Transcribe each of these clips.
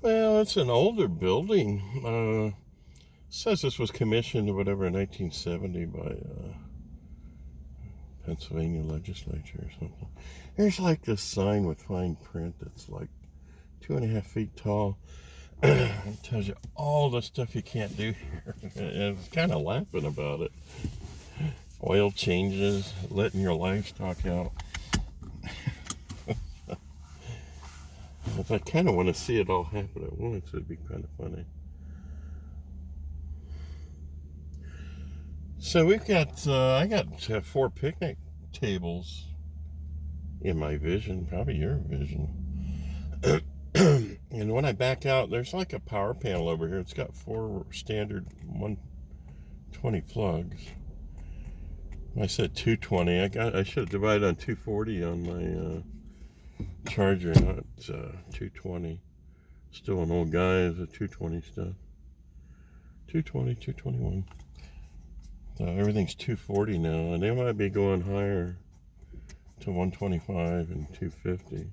Well, it's an older building. Says this was commissioned or whatever in 1970 by Pennsylvania legislature or something. There's like this sign with fine print that's like 2.5 feet tall. It tells you all the stuff you can't do here. And it's kind of laughing about it. Oil changes, letting your livestock out. If I kind of want to see it all happen at once, it'd be kind of funny. So we've got, I got 4 picnic tables in my vision, probably your vision. And when I back out, there's like a power panel over here. It's got 4 standard 120 plugs. I said 220. I should have divided on 240 on my charger, not 220. Still an old guy is a 220 stuff. 220, 221. So everything's 240 now, and they might be going higher to 125 and 250.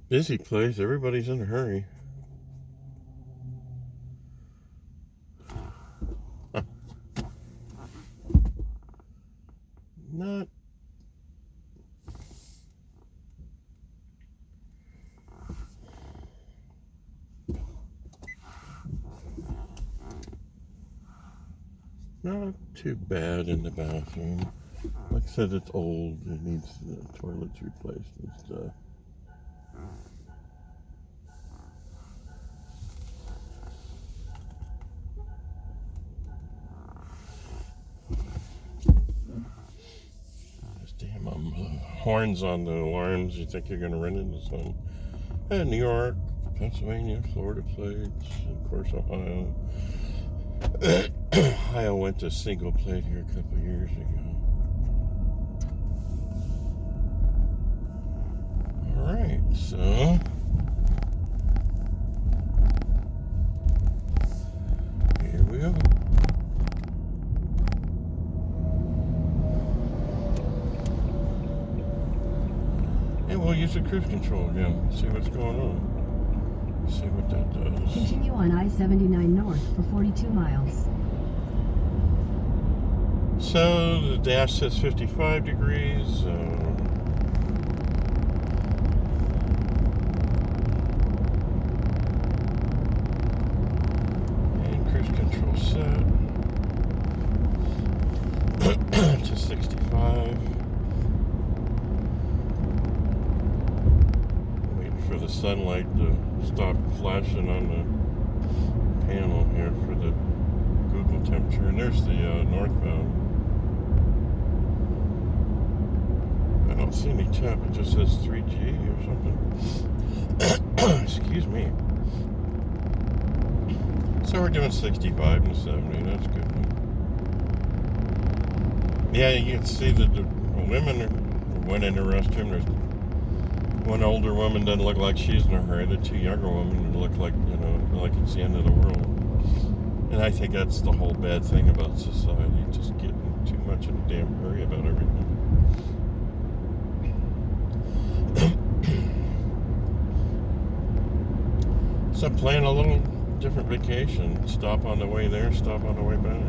Busy place, everybody's in a hurry. Not too bad in the bathroom. Like I said, it's old. It needs the toilets replaced and stuff. Damn horns on the alarms. You think you're going to run into some. New York, Pennsylvania, Florida plates, of course, Ohio. Ohio went to single plate here a couple years ago. Alright, so here we go. And we'll use the cruise control again, see what's going on. See what that does. Continue on I-79 north for 42 miles. So the dash says 55 degrees. And cruise control set to 65. Waiting for the sunlight to stop flashing on the panel here for the Google temperature. And there's the northbound. I don't see any temp. It just says 3G or something. Excuse me. So we're doing 65 and 70. That's good. Yeah, you can see that the women went in the restroom. There's one older woman doesn't look like she's in a hurry. The 2 younger women look like, like it's the end of the world. And I think that's the whole bad thing about society, just getting too much in a damn hurry about everything. So plan a little different vacation. Stop on the way there, stop on the way back.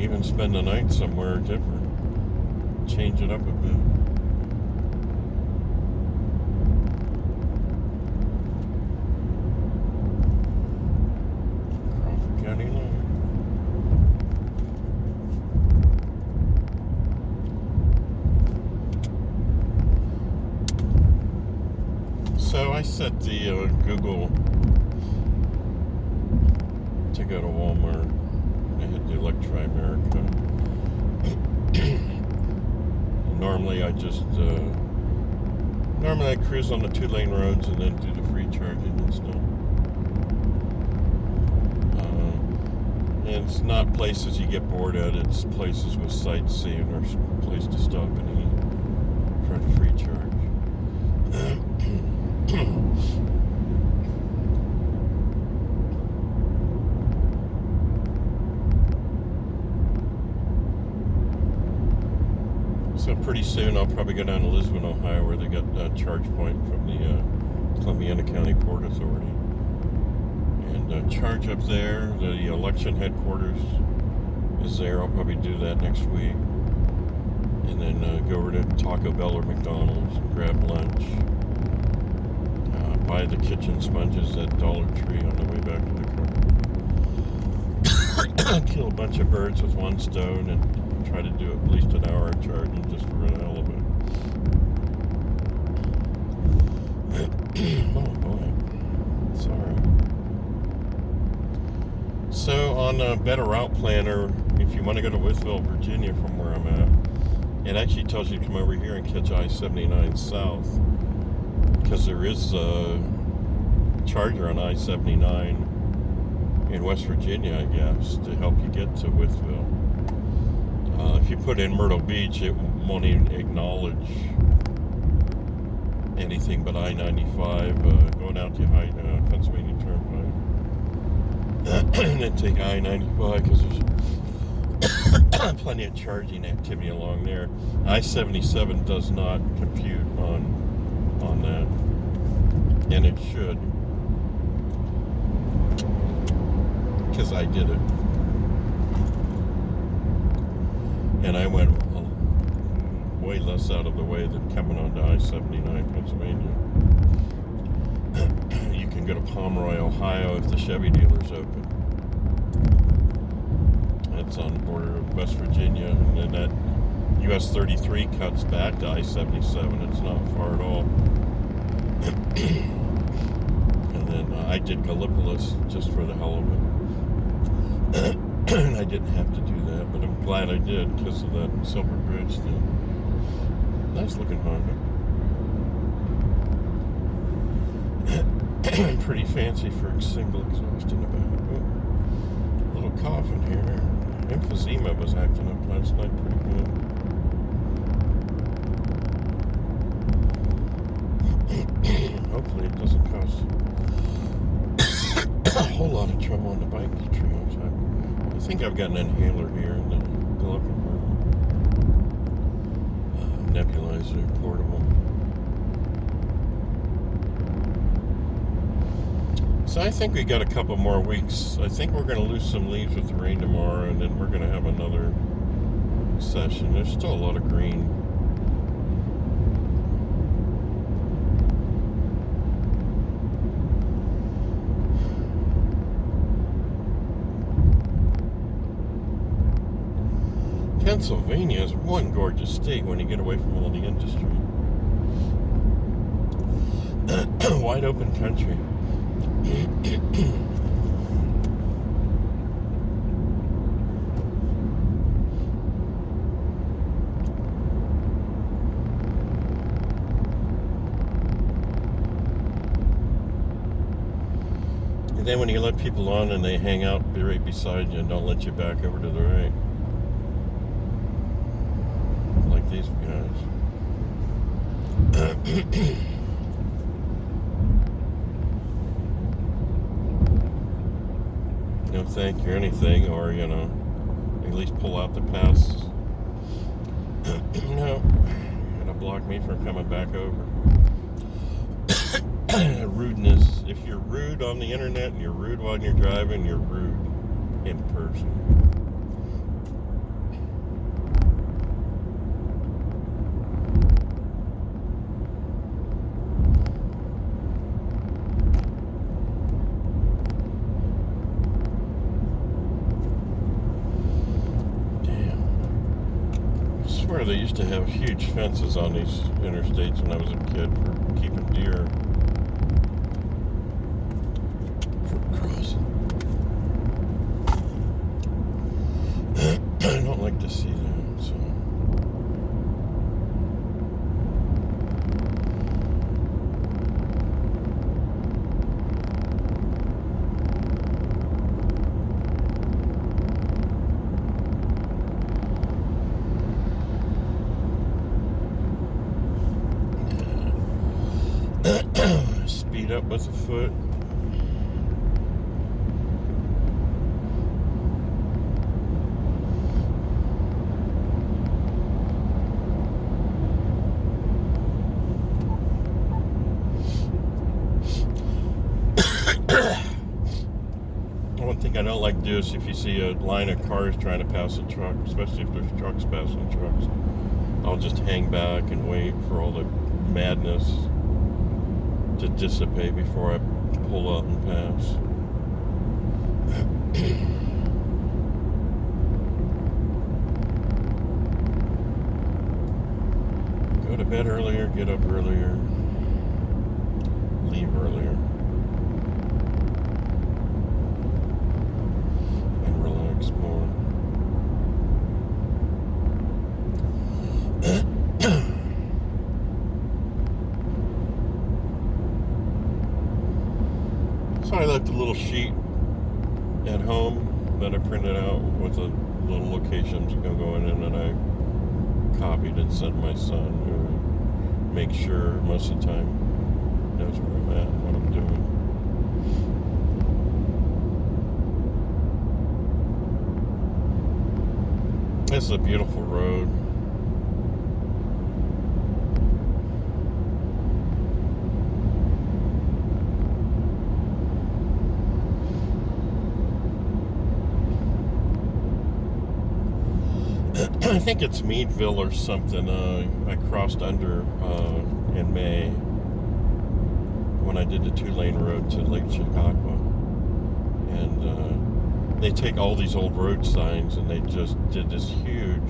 Even spend the night somewhere different. Change it up a bit. So I set the Google to go to Walmart. I hit the Electri America. Normally I just normally I cruise on the 2-lane roads and then do the free charging and stuff. And it's not places you get bored at. It's places with sightseeing or a place to stop and eat for the free charge. So pretty soon, I'll probably go down to Lisbon, Ohio, where they got a charge point from the Columbiana County Port Authority. And charge up there. The election headquarters is there. I'll probably do that next week. And then go over to Taco Bell or McDonald's and grab lunch. Buy the kitchen sponges at Dollar Tree on the way back to the car. Kill a bunch of birds with one stone and try to do at least an hour of charging just for the hell of it. Oh boy. Sorry. So on a Better Route Planner, if you want to go to Withville, Virginia from where I'm at, it actually tells you to come over here and catch I-79 south, because there is a charger on I-79 in West Virginia, I guess, to help you get to Withville. If you put in Myrtle Beach, it won't even acknowledge anything but I-95 going out to Pennsylvania Turnpike. And then take I-95 because there's plenty of charging activity along there. I-77 does not compute on that, and it should, because I did it, and I went way less out of the way than coming onto I-79 Pennsylvania. You can go to Pomeroy, Ohio if the Chevy dealer's open. That's on the border of West Virginia, and then that US 33 cuts back to I-77. It's not far at all. And then I did Gallipolis just for the hell of it. And I didn't have to do that, but I'm glad I did because of that Silver Bridge thing. Nice looking Honda. Pretty fancy for a single exhaust in the back. Oh, little cough in here. Emphysema was acting up last night pretty good. Hopefully it doesn't cause a whole lot of trouble on the bike trails. I think I've got an inhaler here in the glove compartment. Nebulizer, portable. So I think we got a couple more weeks. I think we're going to lose some leaves with the rain tomorrow, and then we're going to have another session. There's still a lot of green. Pennsylvania is one gorgeous state when you get away from all the industry. Wide open country. And then when you let people on and they hang out right beside you and don't let you back over to the right. Like these guys. No thank you or anything, or at least pull out the pass. No, gonna block me from coming back over. Rudeness. If you're rude on the internet and you're rude while you're driving, you're rude in person. They used to have huge fences on these interstates when I was a kid for keeping deer from crossing. I don't like to see that, so. Speed up with a foot. thing I don't like to do is if you see a line of cars trying to pass a truck, especially if there's trucks passing trucks, I'll just hang back and wait for all the madness to dissipate before I pull up and pass. Go to bed earlier, get up earlier, leave earlier, and relax more. So I left a little sheet at home that I printed out with the little locations you can go in, and I copied and sent my son, who makes sure most of the time knows where I'm at and what I'm doing. This is a beautiful road. I think it's Meadville or something. I crossed under in May when I did the 2-lane road to Lake Chautauqua, and they take all these old road signs and they just did this huge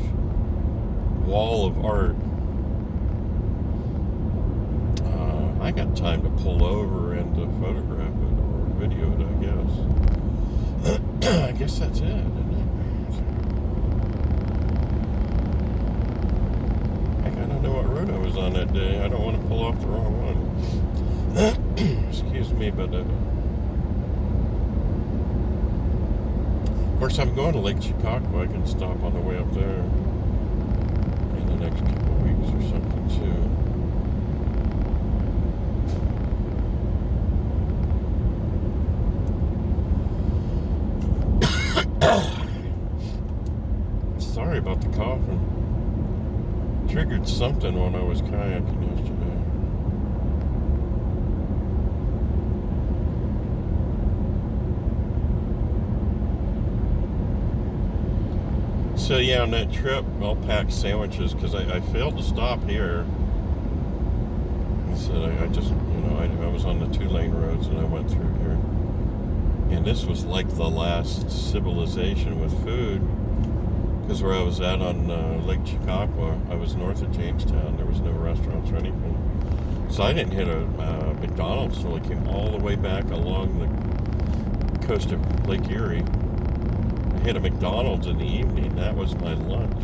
wall of art. I got time to pull over and to photograph it or video it, I guess. I guess that's it, isn't it? I don't know what road I was on that day. I don't want to pull off the wrong one. Excuse me, but of course I'm going to Lake Chautauqua. I can stop on the way up there in the next couple of weeks or something too. Sorry about the coughing. Triggered something when I was kayaking yesterday. So yeah, on that trip, I'll pack sandwiches because I failed to stop here. I said I just, I was on the 2-lane roads and I went through here. And this was like the last civilization with food. Because where I was at on Lake Chautauqua, I was north of Jamestown. There was no restaurants or anything. So I didn't hit a McDonald's until I came all the way back along the coast of Lake Erie. I hit a McDonald's in the evening. That was my lunch.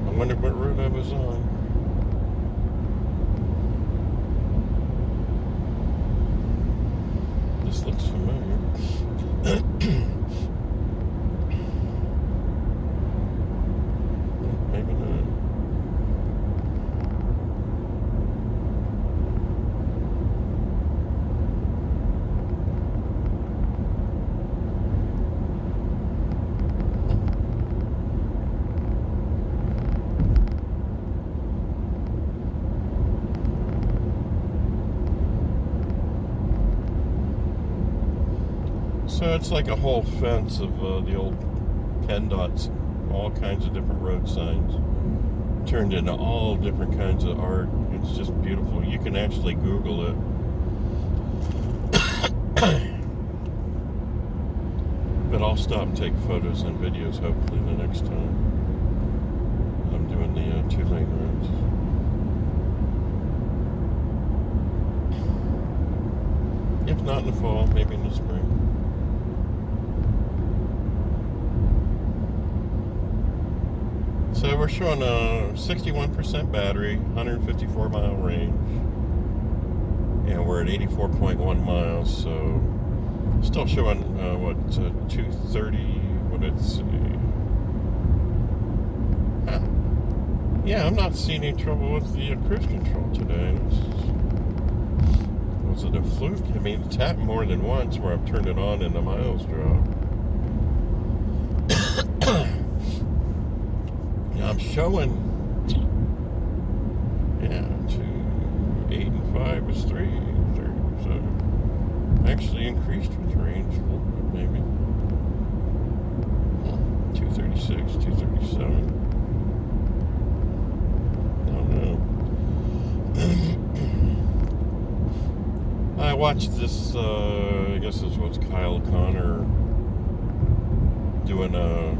I wondered what road I was on. This looks familiar. Maybe not. So it's like a whole fence of the old PennDOTs, all kinds of different road signs, turned into all different kinds of art. It's just beautiful. You can actually Google it. But I'll stop and take photos and videos hopefully the next time I'm doing the 2-lane roads. If not in the fall, maybe in the spring. So we're showing a 61% battery, 154 mile range, and we're at 84.1 miles, so Still showing, 230, what it's, huh. Yeah, I'm not seeing any trouble with the cruise control today. Was it a fluke? I mean, it's happened more than once where I've turned it on and the miles drop. Yeah, I'm showing, 2, 8, and 5 is 3, so actually increased with range a little bit, maybe. 236, 237. I don't know. I watched this, I guess this was Kyle Connor doing a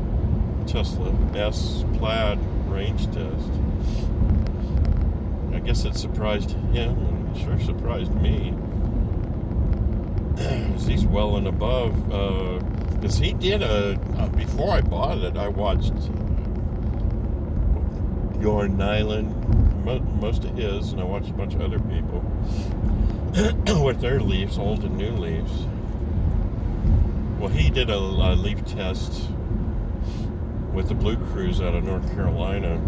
Tesla S Plaid range test. I guess it surprised him, and it sure surprised me. He's well and above, because he did before I bought it, I watched Bjorn Nyland, most of his, and I watched a bunch of other people with their Leafs, old and new Leafs. Well, he did a Leaf test with the Blue Cruise out of North Carolina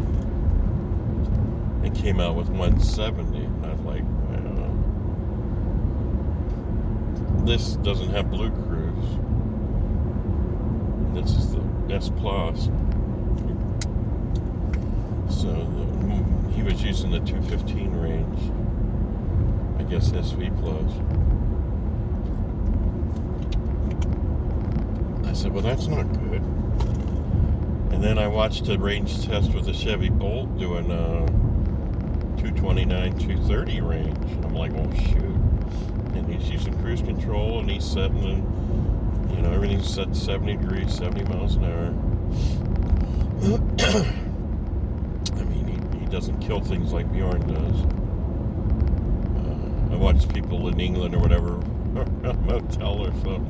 and came out with 170. And I was like, well, this doesn't have Blue Cruise. This is the S Plus. So he was using the 215 range. I guess SV Plus. I said, well, that's not good. And then I watched a range test with a Chevy Bolt doing 229, 230 range. And I'm like, well, shoot. And he's using cruise control, and he's setting, everything's set 70 degrees, 70 miles an hour. I mean, he doesn't kill things like Bjorn does. I watched people in England or whatever, a motel or something,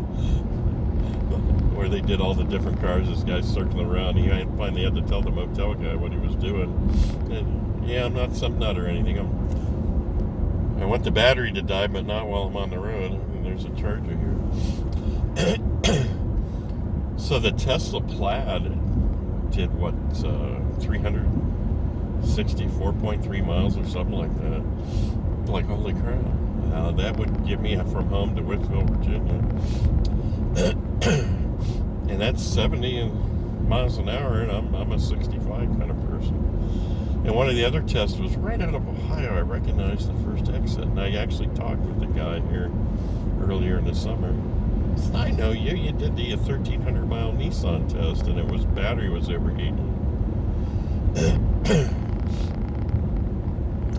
where they did all the different cars. This guy's circling around. He finally had to tell the motel guy what he was doing. And, yeah, I'm not some nut or anything. I want the battery to die, but not while I'm on the road. I mean, there's a charger here. So the Tesla Plaid did 364.3 miles or something like that. Like, holy crap. That would get me from home to Whitfield, Virginia. And that's 70 miles an hour, and I'm a 65 kind of person. And one of the other tests was right out of Ohio. I recognized the first exit, and I actually talked with the guy here earlier in the summer. He said, I know you. You did the 1,300-mile Nissan test, and battery was overheating.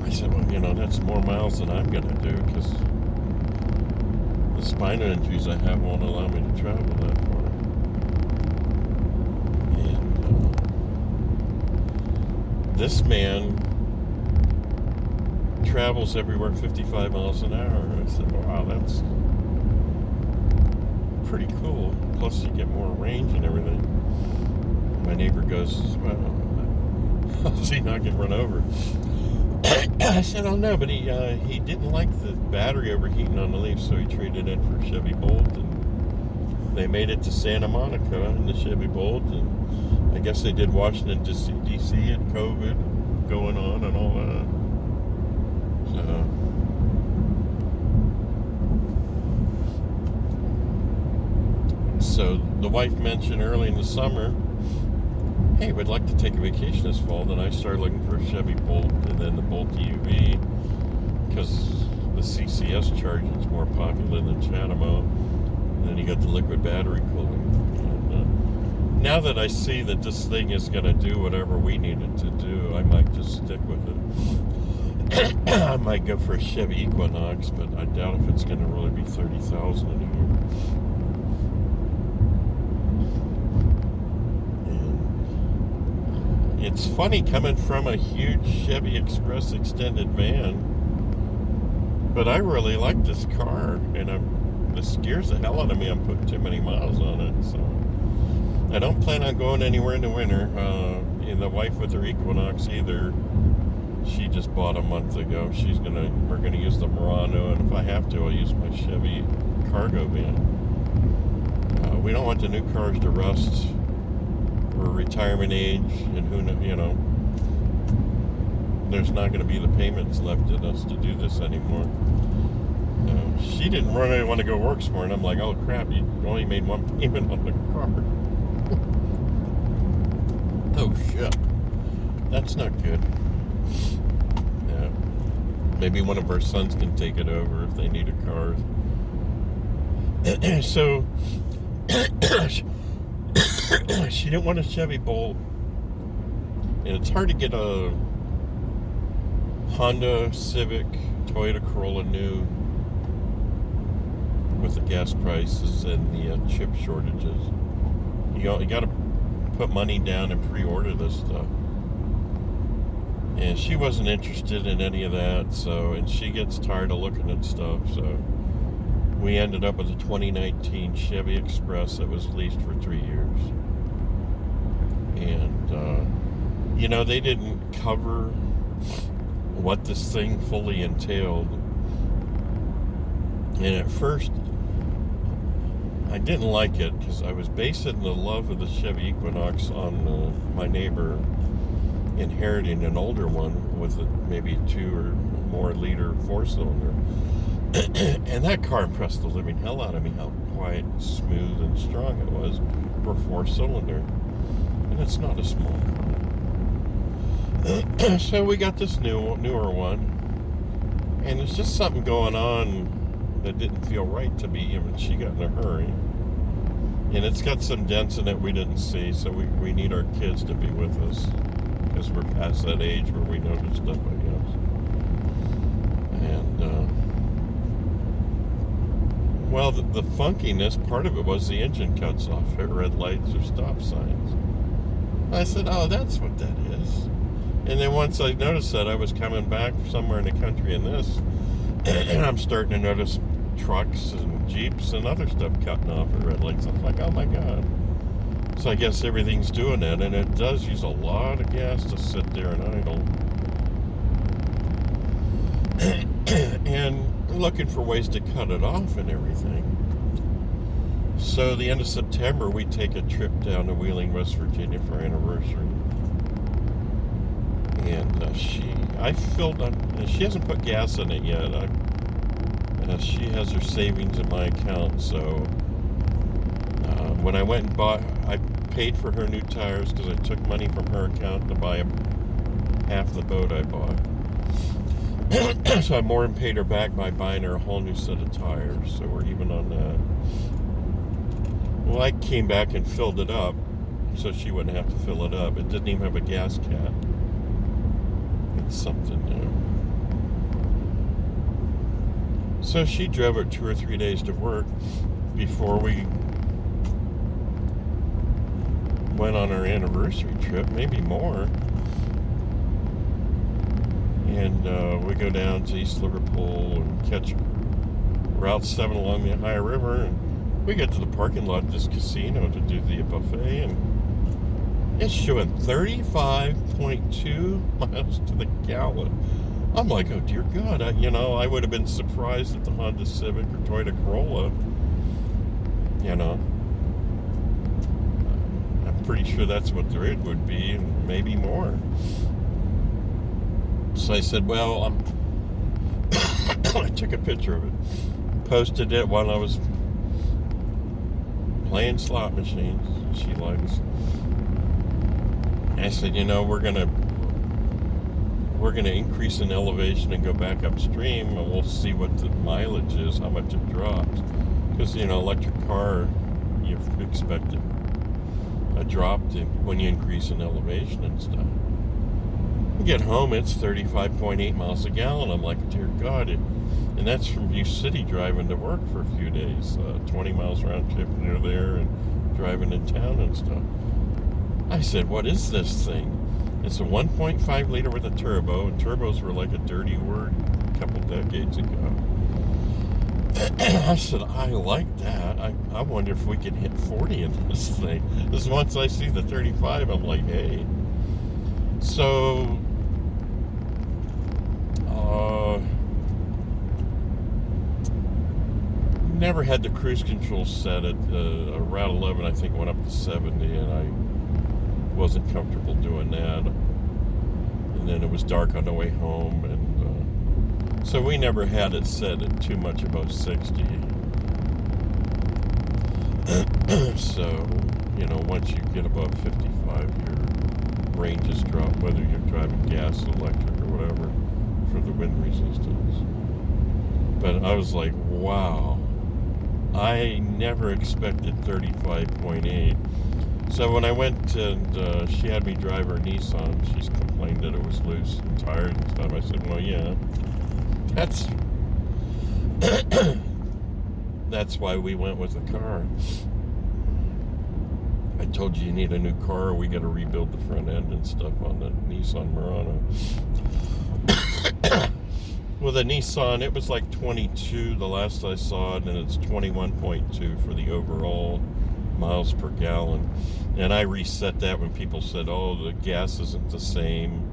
I said, well, that's more miles than I'm going to do, because the spinal injuries I have won't allow me to travel that far. And this man travels everywhere 55 miles an hour. I said, wow, that's pretty cool. Plus, you get more range and everything. My neighbor goes, well, how's he not get run over? I said, oh no, but he didn't like the battery overheating on the Leaf, so he traded in for a Chevy Bolt, and they made it to Santa Monica in the Chevy Bolt, and I guess they did Washington D.C. and COVID going on and all that. So the wife mentioned early in the summer, hey, we'd like to take a vacation this fall. Then I started looking for a Chevy Bolt and then the Bolt EUV, because the CCS charging is more popular than Chatamo. And then you got the liquid battery cooling. And, now that I see that this thing is going to do whatever we need it to do, I might just stick with it. I might go for a Chevy Equinox, but I doubt if it's going to really be $30,000 a year. It's funny coming from a huge Chevy Express extended van, but I really like this car, and it scares the hell out of me. I'm putting too many miles on it, so I don't plan on going anywhere in the winter. And the wife with her Equinox either. She just bought a month ago. We're gonna use the Murano, and if I have to, I'll use my Chevy cargo van. we don't want the new cars to rust for retirement age, and who knows, there's not going to be the payments left in us to do this anymore. She didn't really want to go work this morning. I'm like, oh crap, you only made one payment on the car. Oh shit, that's not good. Yeah, maybe one of our sons can take it over if they need a car. So she didn't want a Chevy Bolt, and it's hard to get a Honda Civic, Toyota Corolla new with the gas prices and the chip shortages. You got to put money down and pre-order this stuff. And she wasn't interested in any of that, and she gets tired of looking at stuff, so we ended up with a 2019 Chevy Express that was leased for 3 years. And, they didn't cover what this thing fully entailed. And at first, I didn't like it because I was basing the love of the Chevy Equinox on my neighbor inheriting an older one with maybe 2 or more liter 4-cylinder. And that car impressed the living hell out of me, how quiet, smooth, and strong it was for 4-cylinder. And it's not a small car. So we got this newer one, and there's just something going on that didn't feel right to me when she got in a hurry. And it's got some dents in it we didn't see, so we need our kids to be with us, because we're past that age where we notice stuff, I guess. And, well, the funkiness, part of it was the engine cuts off at red lights or stop signs. I said, oh, that's what that is. And then once I noticed that, I was coming back somewhere in the country in this, and I'm starting to notice trucks and Jeeps and other stuff cutting off at red lights. I was like, oh my God. So I guess everything's doing that, and it does use a lot of gas to sit there and idle. And looking for ways to cut it off and everything. So the end of September, we take a trip down to Wheeling, West Virginia for our anniversary. And I filled up, she hasn't put gas in it yet. She has her savings in my account, so when I went and I paid for her new tires because I took money from her account to buy half the boat I bought. So I more than paid her back by buying her a whole new set of tires, so we're even on that. Well, I came back and filled it up, so she wouldn't have to fill it up. It didn't even have a gas cap. It's something new. So she drove it 2 or 3 days to work before we went on our anniversary trip, maybe more. And we go down to East Liverpool and catch Route 7 along the Ohio River, and we get to the parking lot of this casino to do the buffet, and it's showing 35.2 miles to the gallon. I'm like, oh dear God, I would have been surprised if the Honda Civic or Toyota Corolla, I'm pretty sure that's what the rate would be, and maybe more. So I said, well, I took a picture of it, posted it while I was playing slot machines. She likes. I said, we're gonna increase in elevation and go back upstream, and we'll see what the mileage is, how much it drops. Because electric car, you expect a drop when you increase in elevation and stuff. We get home, it's 35.8 miles a gallon. I'm like, dear God, and that's from View City driving to work for a few days, 20 miles round trip near there, and driving in town and stuff. I said, what is this thing? It's a 1.5 liter with a turbo, and turbos were like a dirty word a couple decades ago. I said, I like that. I wonder if we can hit 40 in this thing. Because once I see the 35, I'm like, hey. So, never had the cruise control set at Route 11. I think went up to 70, and I wasn't comfortable doing that. And then it was dark on the way home, and so we never had it set at too much above 60. So, you know, once you get above 55, your ranges drop, whether you're driving gas, electric, or whatever, for the wind resistance. But I was like, wow, I never expected 35.8. So when I went and she had me drive her Nissan, she's complained that it was loose and tired and stuff. I said, well, yeah, that's why we went with the car. I told you need a new car, we got to rebuild the front end and stuff on the Nissan Murano. With a Nissan, it was like 22 the last I saw it, and it's 21.2 for the overall miles per gallon. And I reset that when people said, oh, the gas isn't the same.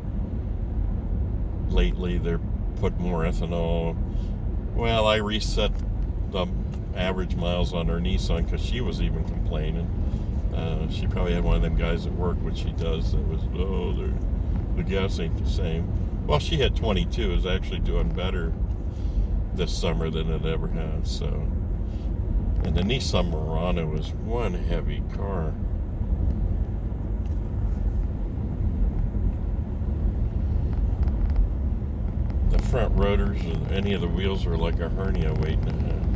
Lately, they're put more ethanol. Well, I reset the average miles on her Nissan because she was even complaining. She probably had one of them guys at work, which she does, that was, oh, the gas ain't the same. Well, she had 22, is actually doing better this summer than it ever has, so. And the Nissan Murano is one heavy car. The front rotors, any of the wheels are like a hernia waiting to happen.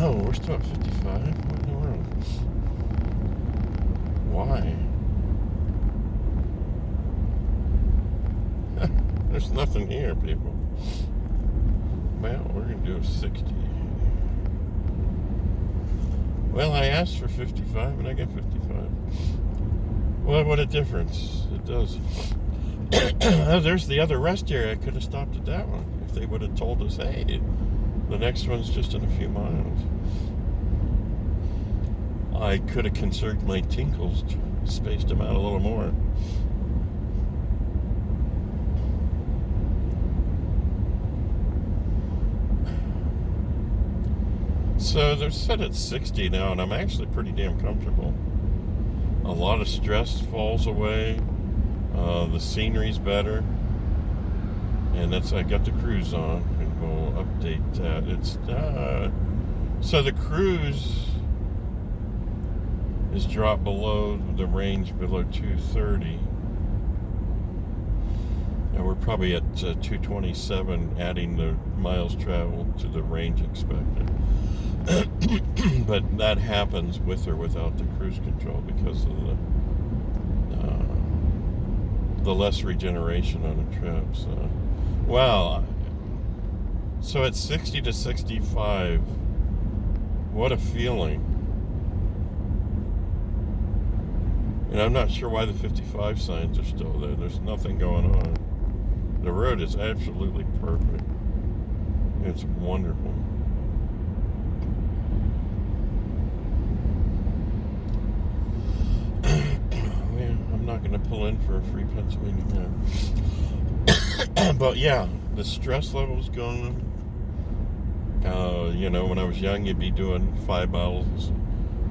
Oh, we're still at 55? What in the world? Why? There's nothing here, people. Well, we're going to do a 60. Well, I asked for 55 and I got 55. Well, what a difference it does. Oh, there's the other rest area. I could have stopped at that one if they would have told us, hey, the next one's just in a few miles. I could have conserved my tinkles, spaced them out a little more. So they're set at 60 now, and I'm actually pretty damn comfortable. A lot of stress falls away. The scenery's better. And that's, I got the cruise on, and we'll update that. It's, so the cruise is dropped below the range, below 230. And we're probably at 227, adding the miles traveled to the range expected. But that happens with or without the cruise control because of the less regeneration on a trip. So, wow. So at 60 to 65, what a feeling. And I'm not sure why the 55 signs are still there. There's nothing going on. The road is absolutely perfect. It's wonderful. I'm not going to pull in for a free Pennsylvania. But yeah, the stress level's going. You know, when I was young, you'd be doing 5 miles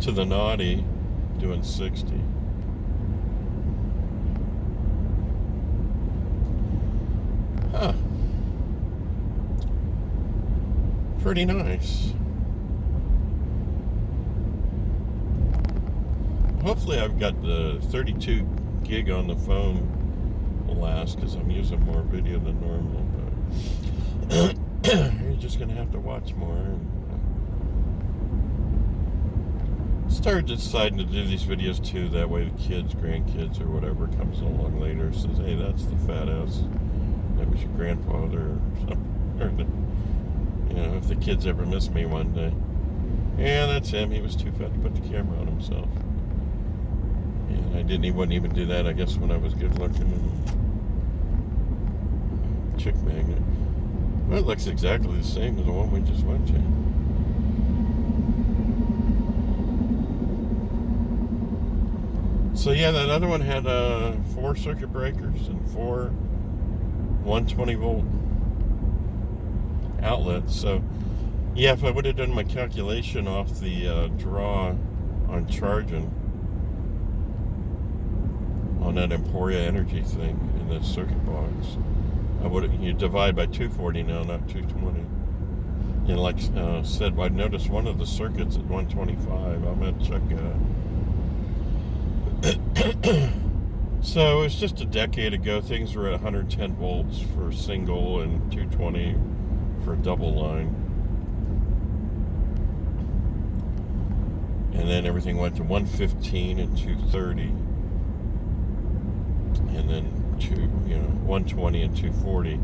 to the naughty, doing 60. Huh. Pretty nice. Hopefully I've got the 32 gig on the phone will last because I'm using more video than normal. But you're just going to have to watch more. And started deciding to do these videos too. That way the kids, grandkids, or whatever comes along later says, hey, that's the fat ass. That was your grandfather or something. Or you know, if the kids ever miss me one day. Yeah, that's him. He was too fat to put the camera on himself. And I wouldn't even do that, I guess, when I was good looking and chick magnet. Well, it looks exactly the same as the one we just went to. So yeah, that other one had 4 circuit breakers and 4 120 volt outlets. So yeah, if I would have done my calculation off the draw on charging on that Emporia Energy thing in the circuit box, I would have, you divide by 240 now, not 220. And like said, I noticed one of the circuits at 125. I'm going to check. So it's just a decade ago. Things were at 110 volts for single and 220 for a double line. And then everything went to 115 and 230. And then 120 and 240.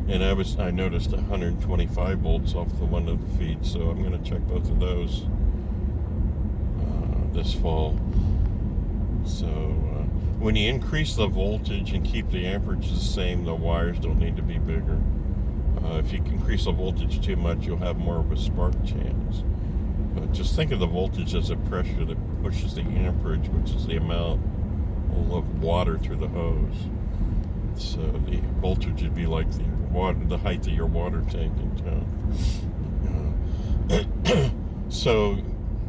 And I noticed 125 volts off the one of the feeds, so I'm going to check both of those this fall. So when you increase the voltage and keep the amperage the same, the wires don't need to be bigger. If you increase the voltage too much, you'll have more of a spark chance. But just think of the voltage as a pressure that pushes the amperage, which is the amount of water through the hose. So the voltage would be like the height of your water tank in town. So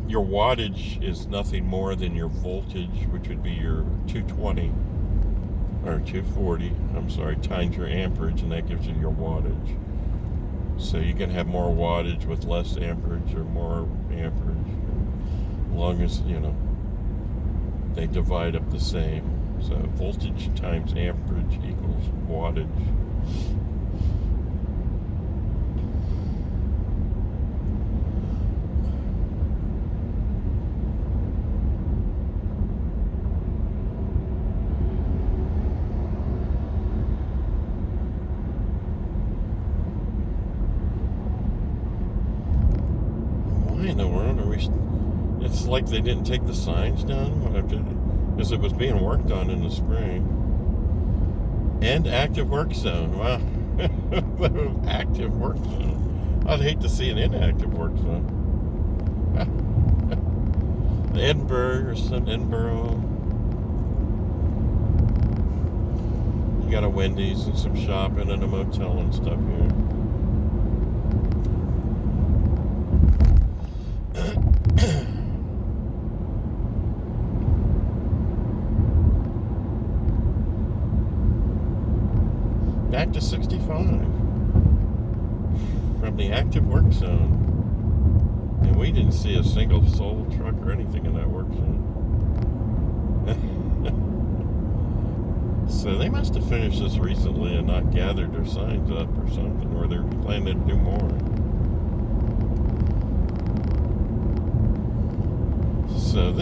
your wattage is nothing more than your voltage, which would be your 220 or 240, times your amperage, and that gives you your wattage. So you can have more wattage with less amperage or more amperage, as long as, they divide up the same. So voltage times amperage equals wattage. Why in the world are we... It's like they didn't take the signs down because it was being worked on in the spring. And active work zone. Wow. Active work zone. I'd hate to see an inactive work zone. Edinburgh. You got a Wendy's and some shopping and a motel and stuff here. Back to 65 from the active work zone. And we didn't see a single soul truck or anything in that work zone. So they must have finished this recently and not gathered their signs up or something, or they're planning to do more. So this